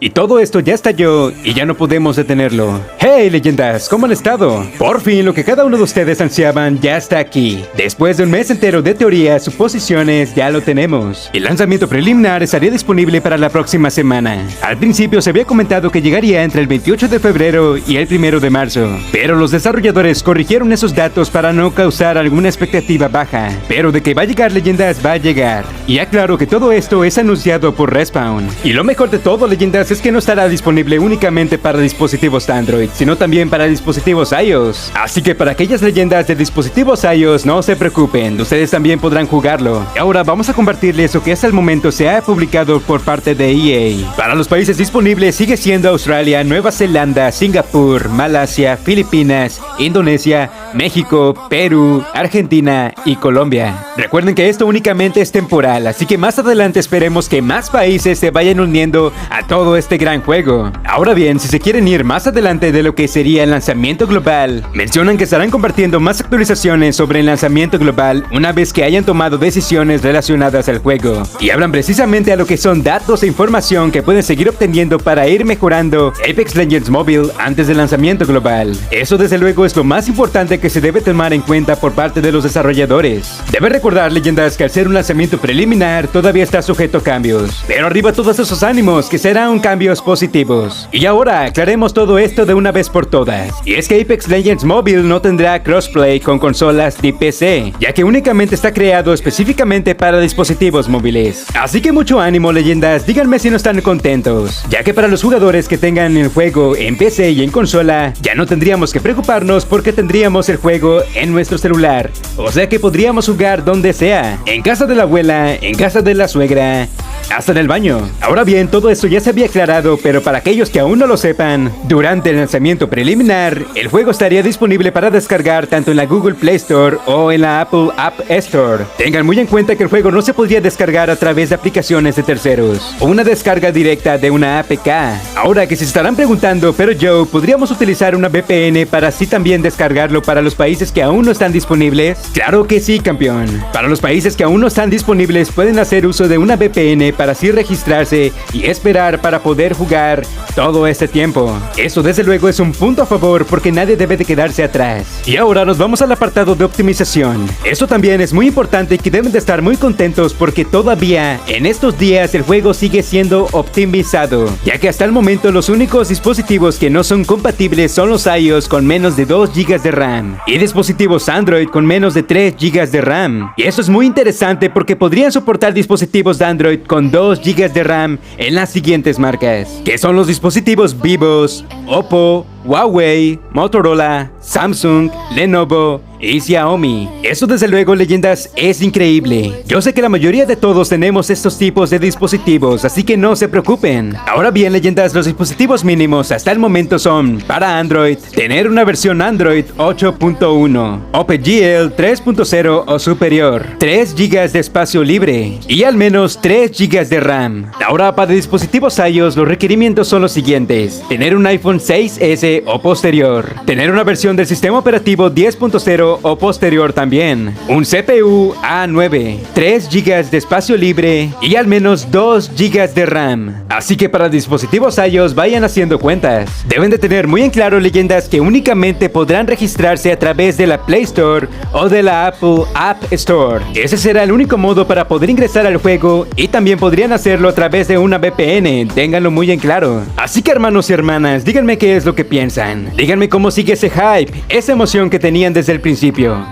Y todo esto ya estalló y ya no podemos detenerlo. ¡Hey, leyendas! ¿Cómo han estado? Por fin, lo que cada uno de ustedes ansiaban ya está aquí. Después de un mes entero de teorías, suposiciones, ya lo tenemos. El lanzamiento preliminar estaría disponible para la próxima semana. Al principio se había comentado que llegaría entre el 28 de febrero y el 1 de marzo. Pero los desarrolladores corrigieron esos datos para no causar alguna expectativa baja. Pero de que va a llegar, leyendas, va a llegar. Y aclaro que todo esto es anunciado por Respawn. Y lo mejor de todo, leyendas, es que no estará disponible únicamente para dispositivos Android, sino también para dispositivos iOS. Así que para aquellas leyendas de dispositivos iOS, no se preocupen, ustedes también podrán jugarlo. Ahora vamos a compartirles lo que hasta el momento se ha publicado por parte de EA. Para los países disponibles sigue siendo Australia, Nueva Zelanda, Singapur, Malasia, Filipinas, Indonesia, México, Perú, Argentina y Colombia. Recuerden que esto únicamente es temporal, así que más adelante esperemos que más países se vayan uniendo a todo este gran juego. Ahora bien, si se quieren ir más adelante de lo que sería el lanzamiento global, mencionan que estarán compartiendo más actualizaciones sobre el lanzamiento global una vez que hayan tomado decisiones relacionadas al juego. Y hablan precisamente a lo que son datos e información que pueden seguir obteniendo para ir mejorando Apex Legends Mobile antes del lanzamiento global. Eso desde luego es lo más importante que se debe tomar en cuenta por parte de los desarrolladores. Deben recordar, leyendas, que al ser un lanzamiento preliminar todavía está sujeto a cambios. Pero arriba todos esos ánimos, que serán cambios positivos. Y ahora aclaremos todo esto de una vez por todas. Y es que Apex Legends Mobile no tendrá crossplay con consolas de PC, ya que únicamente está creado específicamente para dispositivos móviles. Así que mucho ánimo, leyendas, díganme si no están contentos, ya que para los jugadores que tengan el juego en PC y en consola, ya no tendríamos que preocuparnos porque tendríamos el juego en nuestro celular. O sea que podríamos jugar donde sea, en casa de la abuela, en casa de la suegra, hasta en el baño. Ahora bien, todo esto ya se había aclarado, pero para aquellos que aún no lo sepan, durante el lanzamiento preliminar, el juego estaría disponible para descargar tanto en la Google Play Store o en la Apple App Store. Tengan muy en cuenta que el juego no se podría descargar a través de aplicaciones de terceros, o una descarga directa de una APK. Ahora que se estarán preguntando, pero Joe, ¿podríamos utilizar una VPN para así también descargarlo para los países que aún no están disponibles? Claro que sí, campeón. Para los países que aún no están disponibles, pueden hacer uso de una VPN para así registrarse y esperar para poder jugar todo este tiempo. Eso desde luego es un punto a favor porque nadie debe de quedarse atrás. Y ahora nos vamos al apartado de optimización. Eso también es muy importante y que deben de estar muy contentos porque todavía en estos días el juego sigue siendo optimizado, ya que hasta el momento los únicos dispositivos que no son compatibles son los iOS con menos de 2 GB de RAM y dispositivos Android con menos de 3 GB de RAM. Y eso es muy interesante porque podrían soportar dispositivos de Android con 2 GB de RAM en las siguientes marcas, que son los dispositivos Vivos, Oppo, Huawei, Motorola, Samsung, Lenovo y Xiaomi. Eso desde luego, leyendas, es increíble. Yo sé que la mayoría de todos tenemos estos tipos de dispositivos, así que no se preocupen. Ahora bien, leyendas, los dispositivos mínimos hasta el momento son, para Android, tener una versión Android 8.1, OpenGL 3.0 o superior, 3 GB de espacio libre y al menos 3 GB de RAM. Ahora para dispositivos iOS los requerimientos son los siguientes: tener un iPhone 6S o posterior, tener una versión del sistema operativo 10.0 o posterior también, un CPU A9, 3 GB de espacio libre y al menos 2 GB de RAM. Así que para dispositivos iOS vayan haciendo cuentas. Deben de tener muy en claro, leyendas, que únicamente podrán registrarse a través de la Play Store o de la Apple App Store. Ese será el único modo para poder ingresar al juego y también podrían hacerlo a través de una VPN, ténganlo muy en claro. Así que hermanos y hermanas, díganme qué es lo que piensan. Díganme cómo sigue ese hype, esa emoción que tenían desde el principio.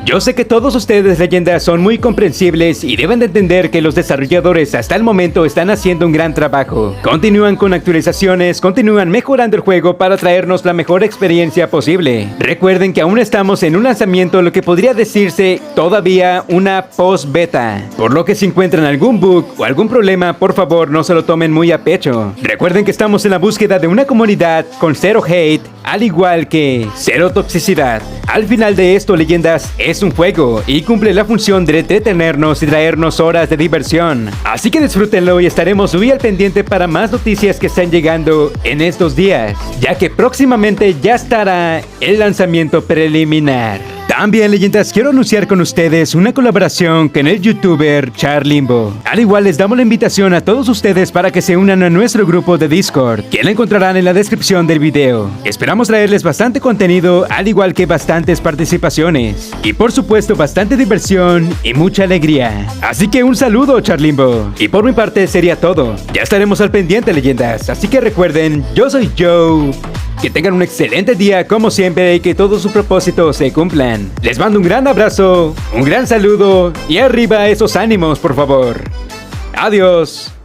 Yo sé que todos ustedes, leyendas, son muy comprensibles y deben de entender que los desarrolladores hasta el momento están haciendo un gran trabajo. Continúan con actualizaciones, continúan mejorando el juego para traernos la mejor experiencia posible. Recuerden que aún estamos en un lanzamiento, lo que podría decirse todavía una post-beta, por lo que si encuentran algún bug o algún problema, por favor no se lo tomen muy a pecho. Recuerden que estamos en la búsqueda de una comunidad con cero hate, al igual que cero toxicidad. Al final de esto, leyendas, es un juego y cumple la función de entretenernos y traernos horas de diversión. Así que disfrútenlo y estaremos muy al pendiente para más noticias que están llegando en estos días, ya que próximamente ya estará el lanzamiento preliminar. También, leyendas, quiero anunciar con ustedes una colaboración con el youtuber Charlimbo. Al igual les damos la invitación a todos ustedes para que se unan a nuestro grupo de Discord, que lo encontrarán en la descripción del video. Esperamos traerles bastante contenido, al igual que bastantes participaciones. Y por supuesto bastante diversión y mucha alegría. Así que un saludo, Charlimbo. Y por mi parte sería todo. Ya estaremos al pendiente, leyendas. Así que recuerden, yo soy Joe. Que tengan un excelente día como siempre y que todos sus propósitos se cumplan. Les mando un gran abrazo, un gran saludo y arriba esos ánimos, por favor. Adiós.